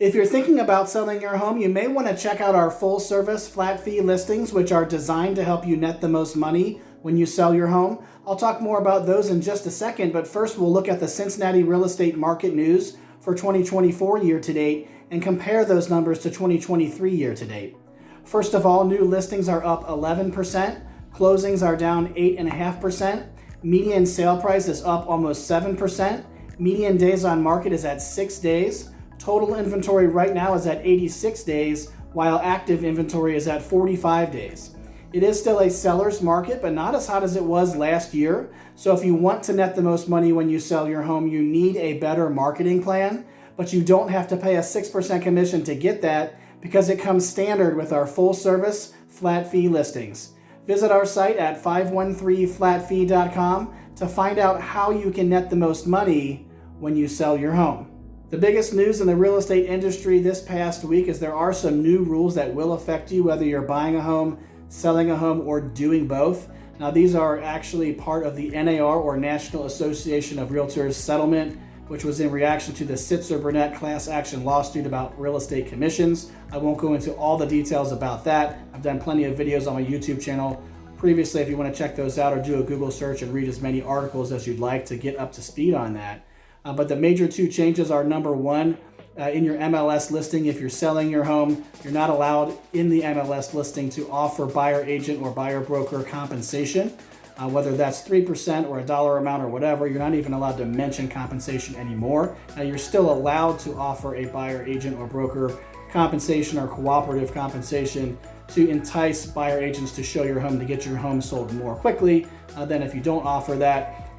If you're thinking about selling your home, you may want to check out our full service flat fee listings, which are designed to help you net the most money when you sell your home. I'll talk more about those in just a second, but first we'll look at the Cincinnati real estate market news for 2024 year to date and compare those numbers to 2023 year to date. First of all, new listings are up 11%, closings are down 8.5%, median sale price is up almost 7%, median days on market is at 6 days. Total inventory right now is at 86 days, while active inventory is at 45 days. It is still a seller's market, but not as hot as it was last year. So if you want to net the most money when you sell your home, you need a better marketing plan, but you don't have to pay a 6% commission to get that because it comes standard with our full service flat fee listings. Visit our site at 513flatfee.com to find out how you can net the most money when you sell your home. The biggest news in the real estate industry this past week is there are some new rules that will affect you whether you're buying a home, selling a home, or doing both. Now, these are actually part of the NAR, or National Association of Realtors settlement, which was in reaction to the Sitzer-Burnett class action lawsuit about real estate commissions. I won't go into all the details about that. I've done plenty of videos on my YouTube channel previously if you want to check those out, or do a Google search and read as many articles as you'd like to get up to speed on that. But the major two changes are, number one, in your MLS listing, if you're selling your home, you're not allowed in the MLS listing to offer buyer agent or buyer broker compensation, whether that's 3% or a dollar amount or whatever. You're not even allowed to mention compensation anymore. Now, you're still allowed to offer a buyer agent or broker compensation or cooperative compensation to entice buyer agents to show your home to get your home sold more quickly. Then if you don't offer that,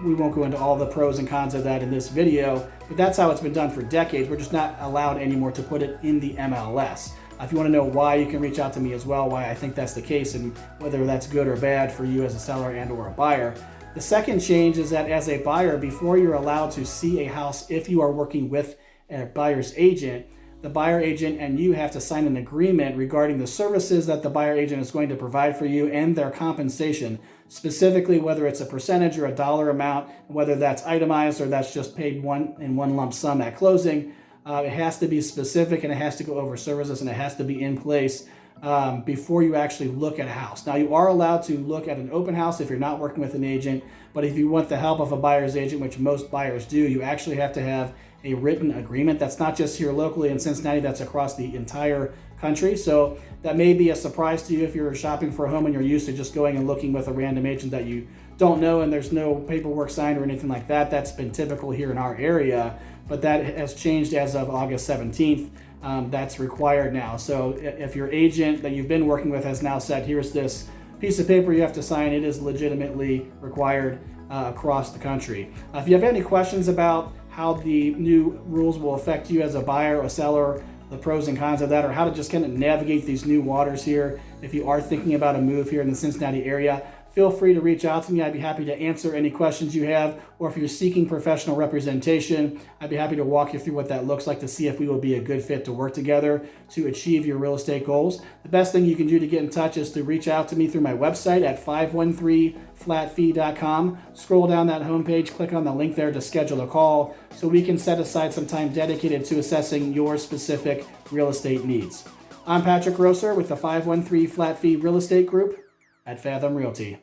we won't go into all the pros and cons of that in this video, but that's how it's been done for decades. We're just not allowed anymore to put it in the MLS. If you want to know why, you can reach out to me as well, why I think that's the case and whether that's good or bad for you as a seller and or a buyer. The second change is that as a buyer, before you're allowed to see a house, if you are working with a buyer's agent, the buyer agent and you have to sign an agreement regarding the services that the buyer agent is going to provide for you and their compensation, specifically whether it's a percentage or a dollar amount, whether that's itemized or that's just paid in one lump sum at closing. It has to be specific, and it has to go over services, and it has to be in place before you actually look at a house. Now, you are allowed to look at an open house if you're not working with an agent, but if you want the help of a buyer's agent, which most buyers do, you actually have to have a written agreement. That's not just here locally in Cincinnati, that's across the entire country. So that may be a surprise to you if you're shopping for a home and you're used to just going and looking with a random agent that you don't know and there's no paperwork signed or anything like that. That's been typical here in our area, but that has changed as of August 17th. That's required now. So if your agent that you've been working with has now said, here's this piece of paper you have to sign, it is legitimately required across the country. If you have any questions about how the new rules will affect you as a buyer or seller, the pros and cons of that, or how to just kind of navigate these new waters here, if you are thinking about a move here in the Cincinnati area, feel free to reach out to me. I'd be happy to answer any questions you have, or if you're seeking professional representation, I'd be happy to walk you through what that looks like to see if we will be a good fit to work together to achieve your real estate goals. The best thing you can do to get in touch is to reach out to me through my website at 513flatfee.com. Scroll down that homepage, click on the link there to schedule a call so we can set aside some time dedicated to assessing your specific real estate needs. I'm Patrick Grosser with the 513 Flat Fee Real Estate Group at Fathom Realty.